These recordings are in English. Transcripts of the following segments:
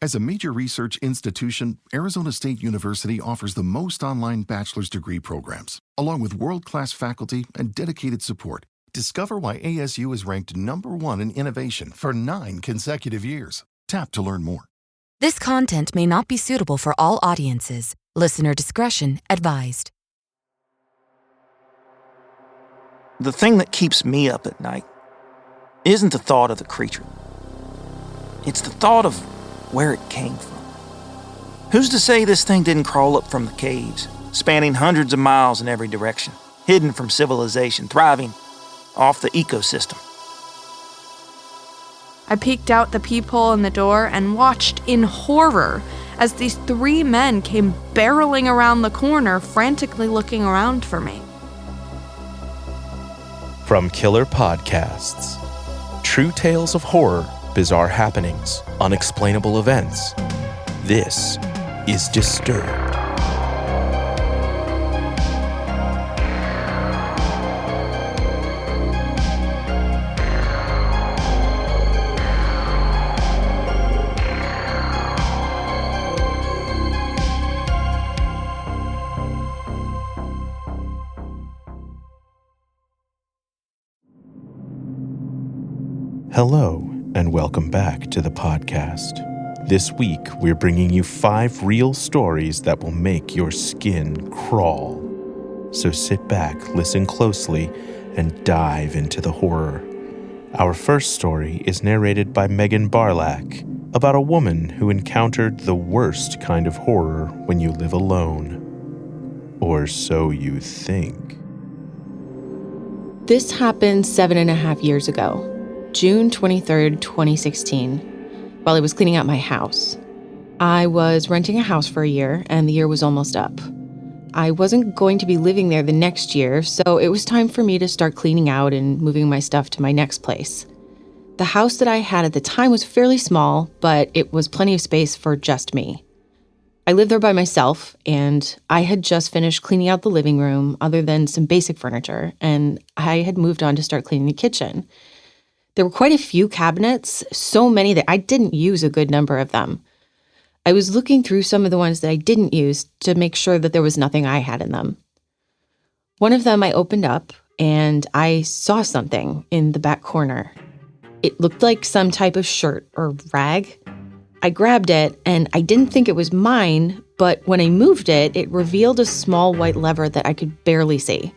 As a major research institution, Arizona State University offers the most online bachelor's degree programs, along with world-class faculty and dedicated support. Discover why ASU is ranked #1 in innovation for 9 consecutive years. Tap to learn more. This content may not be suitable for all audiences. Listener discretion advised. The thing that keeps me up at night isn't the thought of the creature. It's the thought of where it came from. Who's to say this thing didn't crawl up from the caves, spanning hundreds of miles in every direction, hidden from civilization, thriving off the ecosystem? I peeked out the peephole in the door and watched in horror as these 3 men came barreling around the corner, frantically looking around for me. From Killer Podcasts, true tales of horror, bizarre happenings, unexplainable events. This is Disturbed. Hello, and welcome back to the podcast. This week, we're bringing you 5 real stories that will make your skin crawl. So sit back, listen closely, and dive into the horror. Our first story is narrated by Meghan Barylak about a woman who encountered the worst kind of horror when you live alone. Or so you think. This happened 7.5 years ago. June 23rd, 2016, while I was cleaning out my house. I was renting a house for a year, and the year was almost up. I wasn't going to be living there the next year, so it was time for me to start cleaning out and moving my stuff to my next place. The house that I had at the time was fairly small, but it was plenty of space for just me. I lived there by myself, and I had just finished cleaning out the living room, other than some basic furniture, and I had moved on to start cleaning the kitchen. There were quite a few cabinets, so many that I didn't use a good number of them. I was looking through some of the ones that I didn't use to make sure that there was nothing I had in them. One of them I opened up, and I saw something in the back corner. It looked like some type of shirt or rag. I grabbed it, and I didn't think it was mine, but when I moved it, it revealed a small white lever that I could barely see.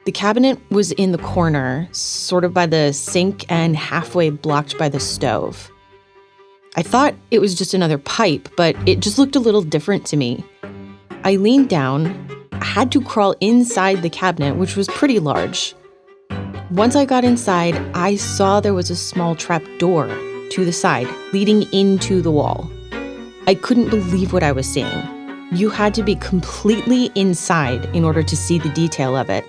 The cabinet was in the corner, sort of by the sink and halfway blocked by the stove. I thought it was just another pipe, but it just looked a little different to me. I leaned down, had to crawl inside the cabinet, which was pretty large. Once I got inside, I saw there was a small trap door to the side, leading into the wall. I couldn't believe what I was seeing. You had to be completely inside in order to see the detail of it.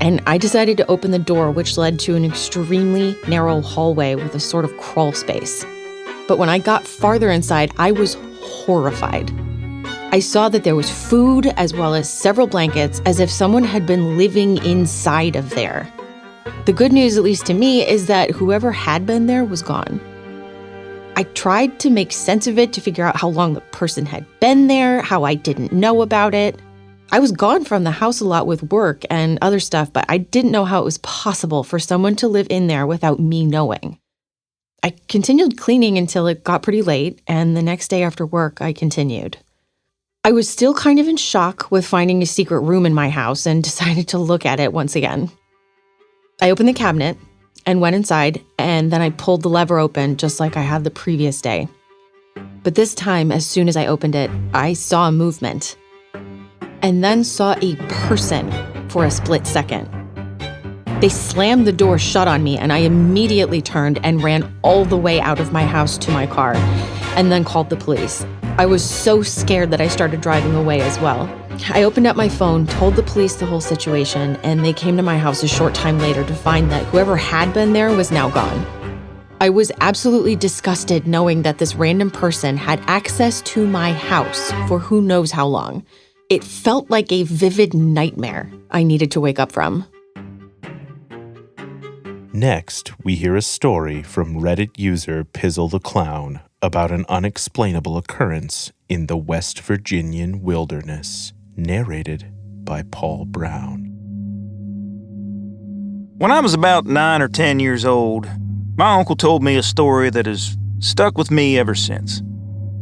And I decided to open the door, which led to an extremely narrow hallway with a sort of crawl space. But when I got farther inside, I was horrified. I saw that there was food as well as several blankets, as if someone had been living inside of there. The good news, at least to me, is that whoever had been there was gone. I tried to make sense of it to figure out how long the person had been there, how I didn't know about it. I was gone from the house a lot with work and other stuff, but I didn't know how it was possible for someone to live in there without me knowing. I continued cleaning until it got pretty late, and the next day after work, I continued. I was still kind of in shock with finding a secret room in my house and decided to look at it once again. I opened the cabinet and went inside, and then I pulled the lever open just like I had the previous day. But this time, as soon as I opened it, I saw a movement. And then saw a person for a split second. They slammed the door shut on me, and I immediately turned and ran all the way out of my house to my car, and then called the police. I was so scared that I started driving away as well. I opened up my phone, told the police the whole situation, and they came to my house a short time later to find that whoever had been there was now gone. I was absolutely disgusted knowing that this random person had access to my house for who knows how long. It felt like a vivid nightmare I needed to wake up from. Next, we hear a story from Reddit user Pizzle the Clown about an unexplainable occurrence in the West Virginian wilderness, narrated by Paul Brown. When I was about 9 or 10 years old, my uncle told me a story that has stuck with me ever since.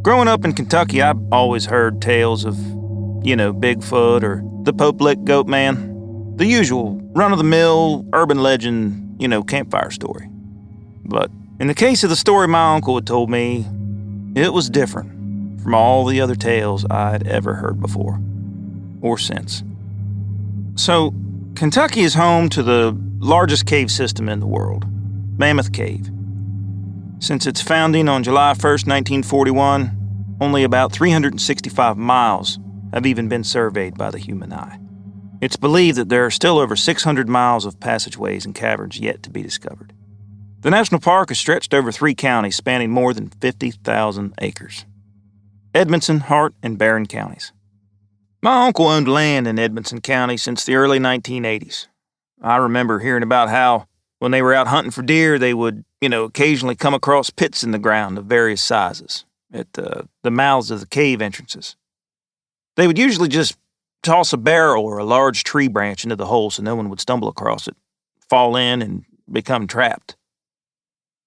Growing up in Kentucky, I've always heard tales of, Bigfoot or the Pope Lick Goat Man. The usual run-of-the-mill urban legend, campfire story. But in the case of the story my uncle had told me, it was different from all the other tales I'd ever heard before, or since. So, Kentucky is home to the largest cave system in the world, Mammoth Cave. Since its founding on July 1st, 1941, only about 365 miles have even been surveyed by the human eye. It's believed that there are still over 600 miles of passageways and caverns yet to be discovered. The national park is stretched over 3 counties spanning more than 50,000 acres. Edmonson, Hart, and Barron counties. My uncle owned land in Edmonson County since the early 1980s. I remember hearing about how, when they were out hunting for deer, they would, occasionally come across pits in the ground of various sizes at the mouths of the cave entrances. They would usually just toss a barrel or a large tree branch into the hole so no one would stumble across it, fall in, and become trapped.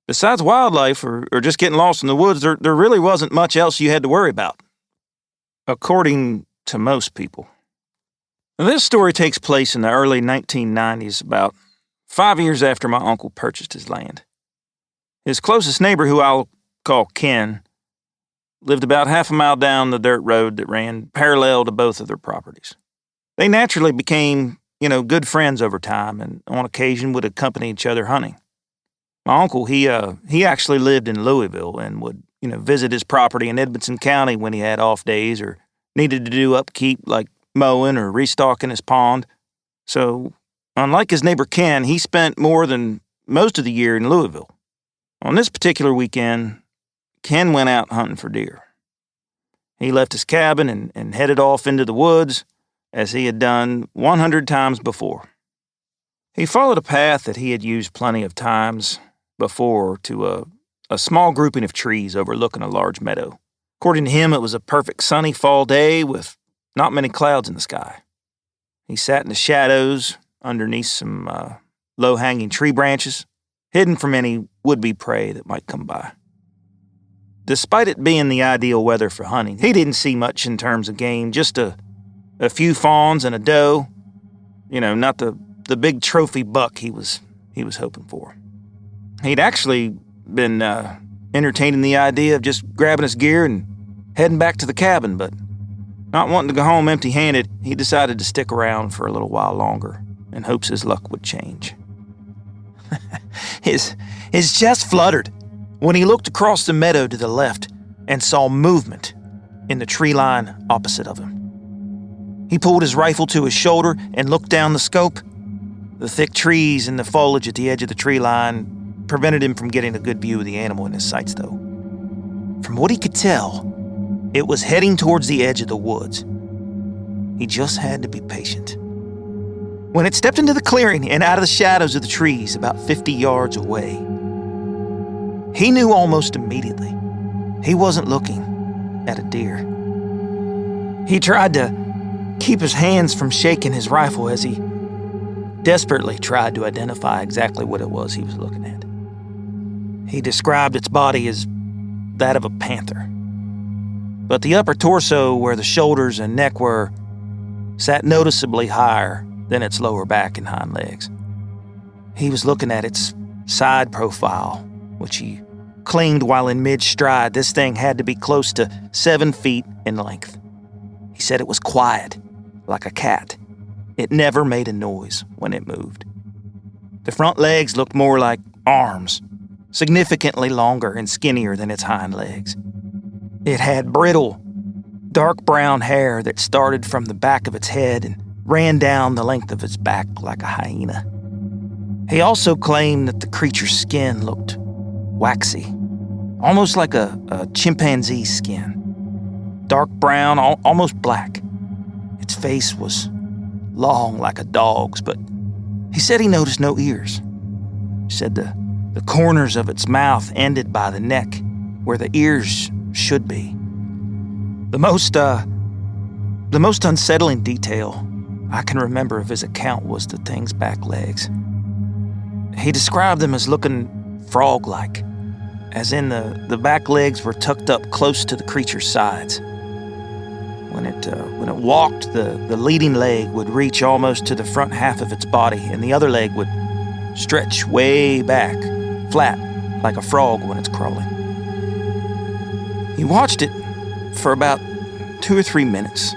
Besides wildlife or just getting lost in the woods, there really wasn't much else you had to worry about, according to most people. Now, this story takes place in the early 1990s, about 5 years after my uncle purchased his land. His closest neighbor, who I'll call Ken, lived about half a mile down the dirt road that ran parallel to both of their properties. They naturally became, good friends over time, and on occasion would accompany each other hunting. My uncle, he actually lived in Louisville and would, visit his property in Edmonson County when he had off days or needed to do upkeep like mowing or restocking his pond. So, unlike his neighbor Ken, he spent more than most of the year in Louisville. On this particular weekend, Ken went out hunting for deer. He left his cabin and headed off into the woods, as he had done 100 times before. He followed a path that he had used plenty of times before to a small grouping of trees overlooking a large meadow. According to him, it was a perfect sunny fall day with not many clouds in the sky. He sat in the shadows underneath some low-hanging tree branches, hidden from any would-be prey that might come by. Despite it being the ideal weather for hunting, he didn't see much in terms of game, just a few fawns and a doe. Not the big trophy buck he was hoping for. He'd actually been entertaining the idea of just grabbing his gear and heading back to the cabin, but not wanting to go home empty-handed, he decided to stick around for a little while longer in hopes his luck would change. His chest fluttered when he looked across the meadow to the left and saw movement in the tree line opposite of him. He pulled his rifle to his shoulder and looked down the scope. The thick trees and the foliage at the edge of the tree line prevented him from getting a good view of the animal in his sights, though. From what he could tell, it was heading towards the edge of the woods. He just had to be patient. When it stepped into the clearing and out of the shadows of the trees about 50 yards away, he knew almost immediately he wasn't looking at a deer. He tried to keep his hands from shaking his rifle as he desperately tried to identify exactly what it was he was looking at. He described its body as that of a panther. But the upper torso, where the shoulders and neck were, sat noticeably higher than its lower back and hind legs. He was looking at its side profile, which he claimed while in mid-stride this thing had to be close to 7 feet in length. He said it was quiet, like a cat. It never made a noise when it moved. The front legs looked more like arms, significantly longer and skinnier than its hind legs. It had brittle, dark brown hair that started from the back of its head and ran down the length of its back like a hyena. He also claimed that the creature's skin looked waxy, almost like a chimpanzee's skin. Dark brown, almost black. Its face was long like a dog's, but he said he noticed no ears. She said the corners of its mouth ended by the neck, where the ears should be. The most unsettling detail I can remember of his account was the thing's back legs. He described them as looking frog-like, as in the back legs were tucked up close to the creature's sides. When it walked, the leading leg would reach almost to the front half of its body, and the other leg would stretch way back, flat, like a frog when it's crawling. He watched it for about 2 or 3 minutes,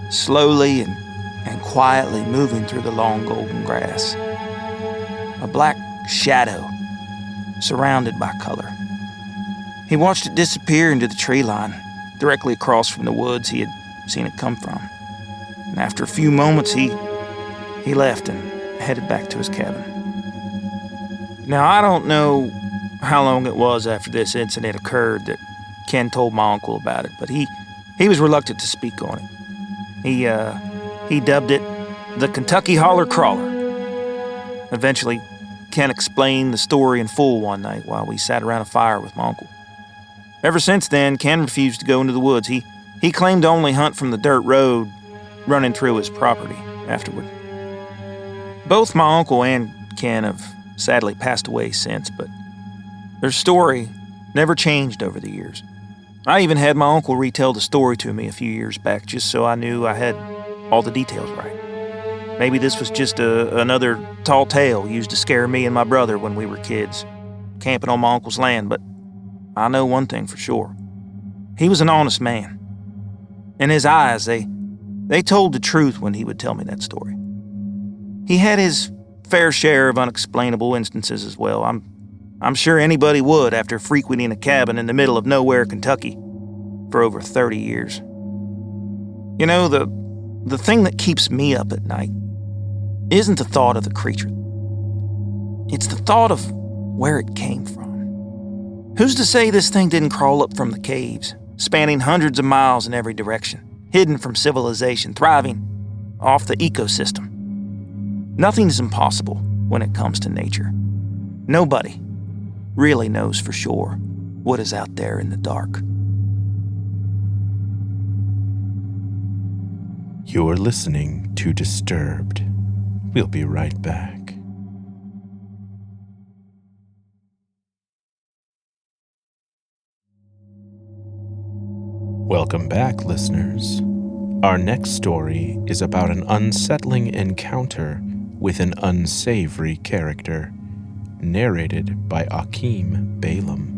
slowly and quietly moving through the long golden grass. A black shadow surrounded by color. He watched it disappear into the tree line, directly across from the woods he had seen it come from. And after a few moments, he left and headed back to his cabin. Now, I don't know how long it was after this incident occurred that Ken told my uncle about it, but he was reluctant to speak on it. He dubbed it the Kentucky Holler Crawler. Eventually, Ken explained the story in full one night while we sat around a fire with my uncle. Ever since then, Ken refused to go into the woods. He claimed to only hunt from the dirt road running through his property afterward. Both my uncle and Ken have sadly passed away since, but their story never changed over the years. I even had my uncle retell the story to me a few years back just so I knew I had all the details right. Maybe this was just another tall tale used to scare me and my brother when we were kids, camping on my uncle's land, but I know one thing for sure. He was an honest man. In his eyes, they told the truth when he would tell me that story. He had his fair share of unexplainable instances as well. I'm sure anybody would after frequenting a cabin in the middle of nowhere, Kentucky, for over 30 years. You know, the thing that keeps me up at night isn't the thought of the creature. It's the thought of where it came from. Who's to say this thing didn't crawl up from the caves, spanning hundreds of miles in every direction, hidden from civilization, thriving off the ecosystem? Nothing is impossible when it comes to nature. Nobody really knows for sure what is out there in the dark. You're listening to Disturbed. We'll be right back. Welcome back, listeners. Our next story is about an unsettling encounter with an unsavory character, narrated by Akiem Bailum.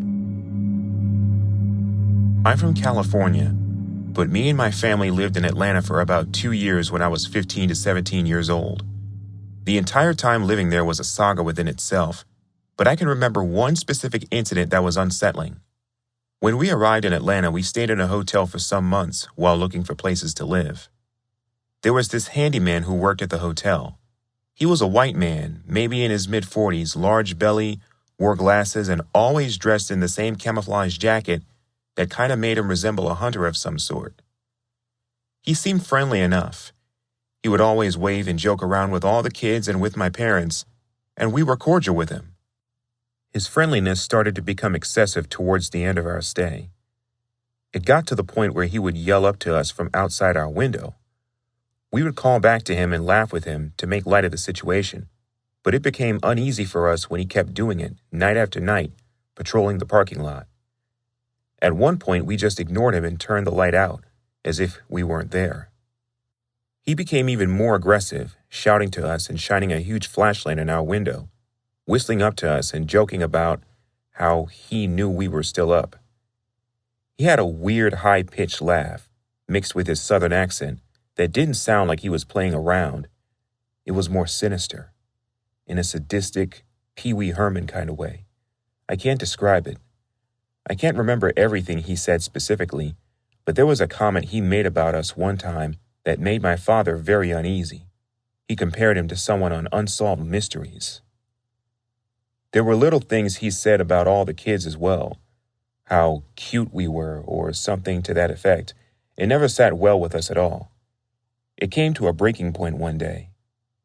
I'm from California, but me and my family lived in Atlanta for about 2 years when I was 15 to 17 years old. The entire time living there was a saga within itself, but I can remember one specific incident that was unsettling. When we arrived in Atlanta, we stayed in a hotel for some months while looking for places to live. There was this handyman who worked at the hotel. He was a white man, maybe in his mid-40s, large belly, wore glasses, and always dressed in the same camouflage jacket that kind of made him resemble a hunter of some sort. He seemed friendly enough. He would always wave and joke around with all the kids and with my parents, and we were cordial with him. His friendliness started to become excessive towards the end of our stay. It got to the point where he would yell up to us from outside our window. We would call back to him and laugh with him to make light of the situation, but it became uneasy for us when he kept doing it night after night, patrolling the parking lot. At one point, we just ignored him and turned the light out, as if we weren't there. He became even more aggressive, shouting to us and shining a huge flashlight in our window, whistling up to us and joking about how he knew we were still up. He had a weird high-pitched laugh, mixed with his southern accent, that didn't sound like he was playing around. It was more sinister, in a sadistic, Pee Wee Herman kind of way. I can't describe it. I can't remember everything he said specifically, but there was a comment he made about us one time that made my father very uneasy. He compared him to someone on Unsolved Mysteries. There were little things he said about all the kids as well, how cute we were or something to that effect. It never sat well with us at all. It came to a breaking point one day.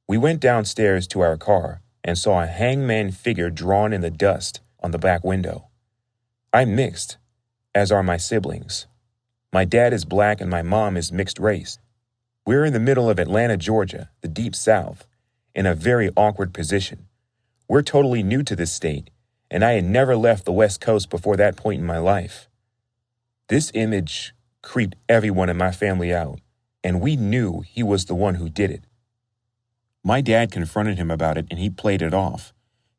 We went downstairs to our car, and saw a hangman figure drawn in the dust on the back window. I'm mixed, as are my siblings. My dad is black and my mom is mixed race. We're in the middle of Atlanta, Georgia, the deep south, in a very awkward position. We're totally new to this state, and I had never left the West Coast before that point in my life. This image creeped everyone in my family out, and we knew he was the one who did it. My dad confronted him about it, and he played it off,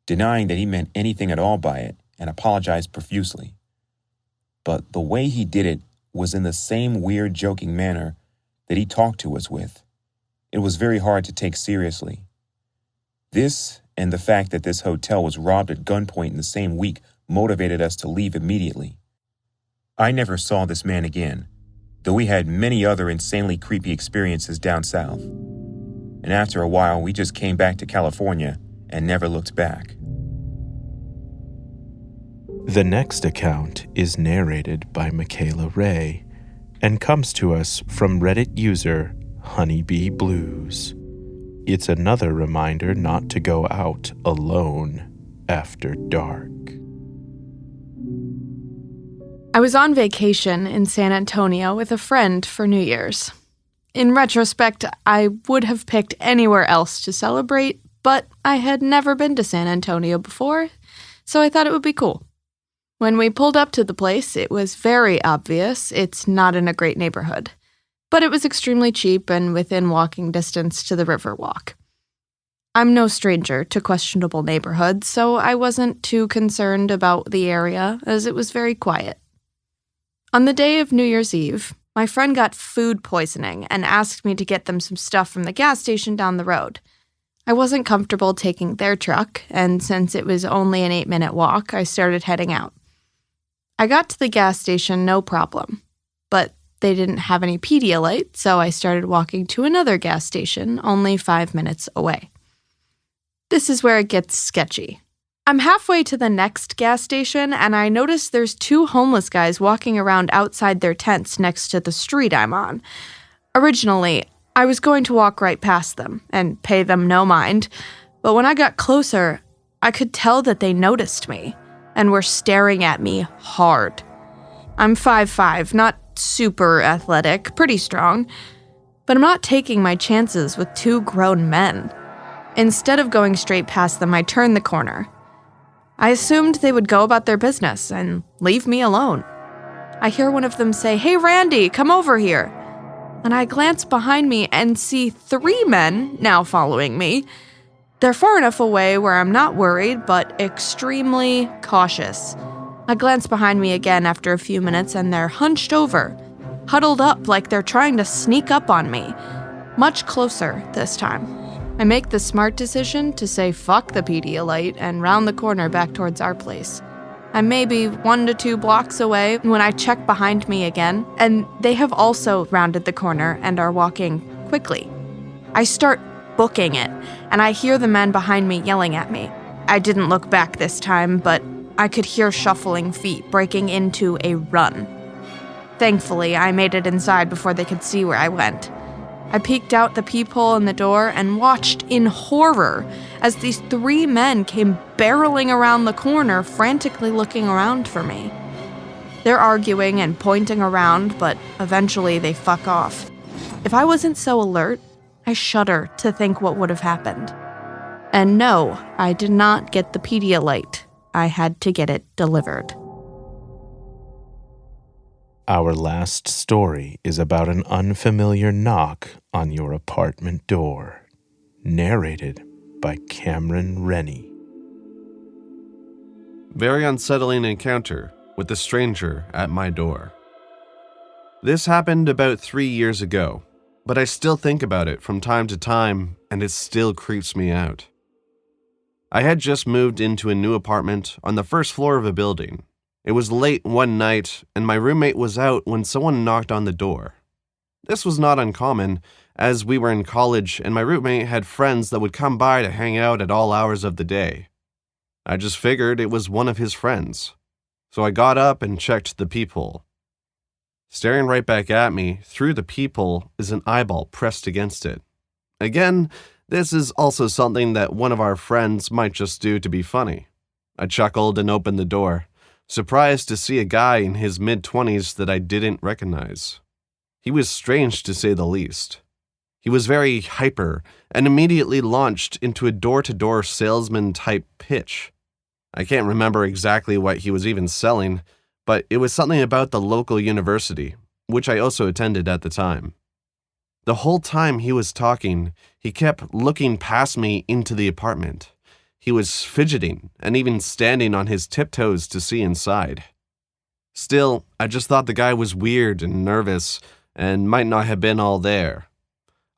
denying that he meant anything at all by it, and apologized profusely. But the way he did it was in the same weird, joking manner that he talked to us with. It was very hard to take seriously. This and the fact that this hotel was robbed at gunpoint in the same week motivated us to leave immediately. I never saw this man again, though we had many other insanely creepy experiences down south. And after a while, we just came back to California and never looked back. The next account is narrated by Mikaela Ray and comes to us from Reddit user Honeybee Blues. It's another reminder not to go out alone after dark. I was on vacation in San Antonio with a friend for New Year's. In retrospect, I would have picked anywhere else to celebrate, but I had never been to San Antonio before, so I thought it would be cool. When we pulled up to the place, it was very obvious it's not in a great neighborhood, but it was extremely cheap and within walking distance to the Riverwalk. I'm no stranger to questionable neighborhoods, so I wasn't too concerned about the area, as it was very quiet. On the day of New Year's Eve, my friend got food poisoning and asked me to get them some stuff from the gas station down the road. I wasn't comfortable taking their truck, and since it was only an 8-minute walk, I started heading out. I got to the gas station no problem, but they didn't have any Pedialyte, so I started walking to another gas station only 5 minutes away. This is where it gets sketchy. I'm halfway to the next gas station, and I notice there's 2 homeless guys walking around outside their tents next to the street I'm on. Originally, I was going to walk right past them and pay them no mind, but when I got closer, I could tell that they noticed me and were staring at me hard. I'm 5'5", not super athletic, pretty strong, but I'm not taking my chances with 2 grown men. Instead of going straight past them, I turned the corner. I assumed they would go about their business and leave me alone. I hear one of them say, "Hey, Randy, come over here." And I glance behind me and see 3 men now following me. They're far enough away where I'm not worried, but extremely cautious. I glance behind me again after a few minutes and they're hunched over, huddled up like they're trying to sneak up on me. Much closer this time. I make the smart decision to say fuck the Pedialyte and round the corner back towards our place. I'm maybe 1 to 2 blocks away when I check behind me again, and they have also rounded the corner and are walking quickly. I start booking it, and I hear the men behind me yelling at me. I didn't look back this time, but I could hear shuffling feet breaking into a run. Thankfully, I made it inside before they could see where I went. I peeked out the peephole in the door and watched in horror as these 3 men came barreling around the corner, frantically looking around for me. They're arguing and pointing around, but eventually they fuck off. If I wasn't so alert, I shudder to think what would have happened. And no, I did not get the Pedialyte. I had to get it delivered. Our last story is about an unfamiliar knock on your apartment door. Narrated by Cameron Rennie. Very unsettling encounter with a stranger at my door. This happened about 3 years ago, but I still think about it from time to time and it still creeps me out. I had just moved into a new apartment on the first floor of a building. It was late one night, and my roommate was out when someone knocked on the door. This was not uncommon, as we were in college and my roommate had friends that would come by to hang out at all hours of the day. I just figured it was one of his friends. So I got up and checked the peephole. Staring right back at me through the peephole is an eyeball pressed against it. Again, This is also something that one of our friends might just do to be funny. I chuckled and opened the door, surprised to see a guy in his mid-20s that I didn't recognize. He was strange to say the least. He was very hyper and immediately launched into a door-to-door salesman-type pitch. I can't remember exactly what he was even selling, but it was something about the local university, which I also attended at the time. The whole time he was talking, he kept looking past me into the apartment. He was fidgeting and even standing on his tiptoes to see inside. Still, I just thought the guy was weird and nervous and might not have been all there.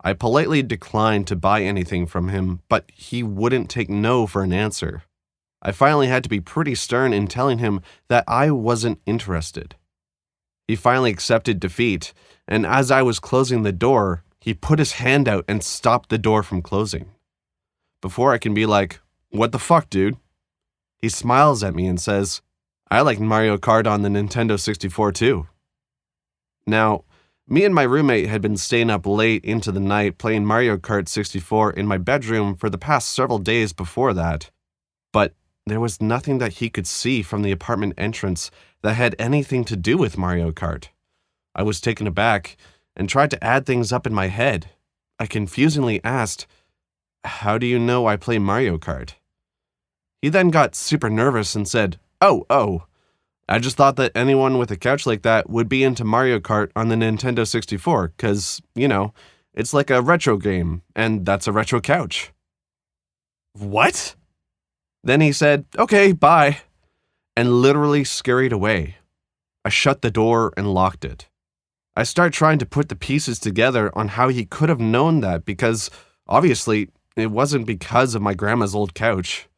I politely declined to buy anything from him, but he wouldn't take no for an answer. I finally had to be pretty stern in telling him that I wasn't interested. He finally accepted defeat, and as I was closing the door, he put his hand out and stopped the door from closing. Before I can be like, "What the fuck, dude?" he smiles at me and says, "I like Mario Kart on the Nintendo 64 too." Now, me and my roommate had been staying up late into the night playing Mario Kart 64 in my bedroom for the past several days before that, but there was nothing that he could see from the apartment entrance that had anything to do with Mario Kart. I was taken aback and tried to add things up in my head. I confusingly asked, "How do you know I play Mario Kart?" He then got super nervous and said, Oh, I just thought that anyone with a couch like that would be into Mario Kart on the Nintendo 64, because, it's like a retro game, and that's a retro couch." What? Then he said, "Okay, bye," and literally scurried away. I shut the door and locked it. I start trying to put the pieces together on how he could have known that, because, obviously, it wasn't because of my grandma's old couch.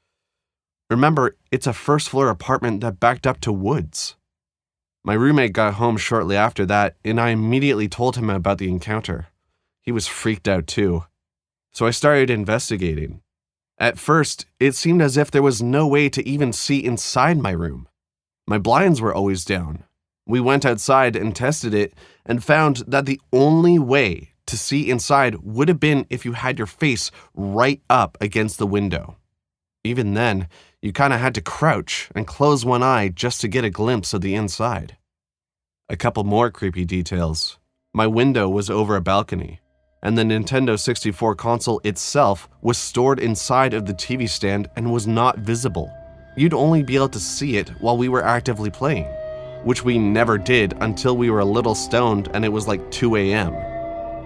Remember, it's a first-floor apartment that backed up to woods. My roommate got home shortly after that, and I immediately told him about the encounter. He was freaked out too. So I started investigating. At first, it seemed as if there was no way to even see inside my room. My blinds were always down. We went outside and tested it and found that the only way to see inside would have been if you had your face right up against the window. Even then, you kind of had to crouch and close one eye just to get a glimpse of the inside. A couple more creepy details. My window was over a balcony, and the Nintendo 64 console itself was stored inside of the TV stand and was not visible. You'd only be able to see it while we were actively playing, which we never did until we were a little stoned and it was like 2 a.m.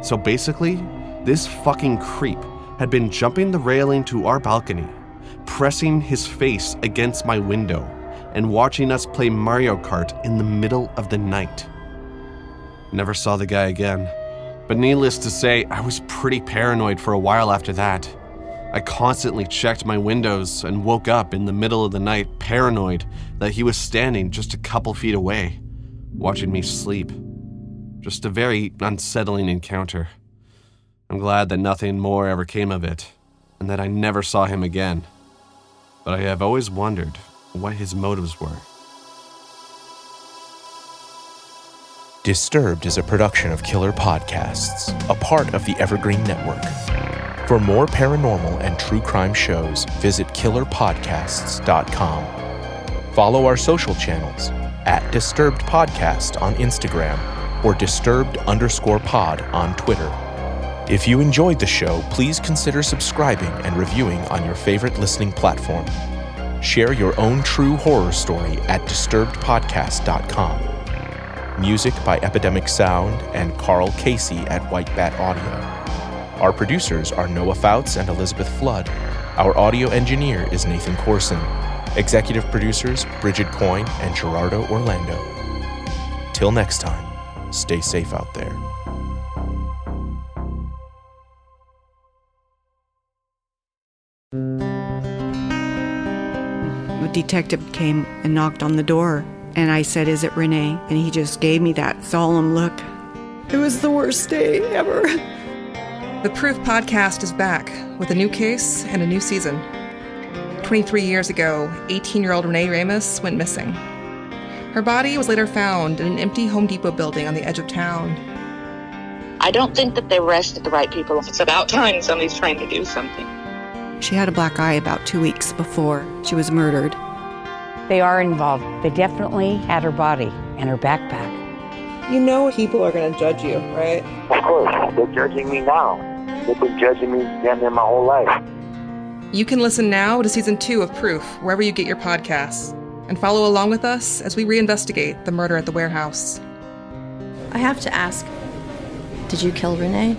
So basically, this fucking creep had been jumping the railing to our balcony, pressing his face against my window, and watching us play Mario Kart in the middle of the night. Never saw the guy again, but needless to say, I was pretty paranoid for a while after that. I constantly checked my windows and woke up in the middle of the night paranoid that he was standing just a couple feet away, watching me sleep. Just a very unsettling encounter. I'm glad that nothing more ever came of it, and that I never saw him again. But I have always wondered what his motives were. Disturbed is a production of Killer Podcasts, a part of the Evergreen Network. For more paranormal and true crime shows, visit killerpodcasts.com. Follow our social channels at Disturbed Podcast on Instagram or Disturbed_pod on Twitter. If you enjoyed the show, please consider subscribing and reviewing on your favorite listening platform. Share your own true horror story at disturbedpodcast.com. Music by Epidemic Sound and Carl Casey at White Bat Audio. Our producers are Noah Fouts and Elizabeth Flood. Our audio engineer is Nathan Corson. Executive producers Bridget Coyne and Gerardo Orlando. Till next time, stay safe out there. A detective came and knocked on the door, and I said, "Is it Renee?" And he just gave me that solemn look. It was the worst day ever. The Proof podcast is back with a new case and a new season. 23 years ago, 18-year-old Renee Ramos went missing. Her body was later found in an empty Home Depot building on the edge of town. I don't think that they arrested the right people. It's about time somebody's trying to do something. She had a black eye about 2 weeks before she was murdered. They are involved. They definitely had her body and her backpack. You know people are going to judge you, right? Of course. They're judging me now. They've been judging me damn near my whole life. You can listen now to Season 2 of Proof, wherever you get your podcasts, and follow along with us as we reinvestigate the murder at the warehouse. I have to ask, did you kill Renee?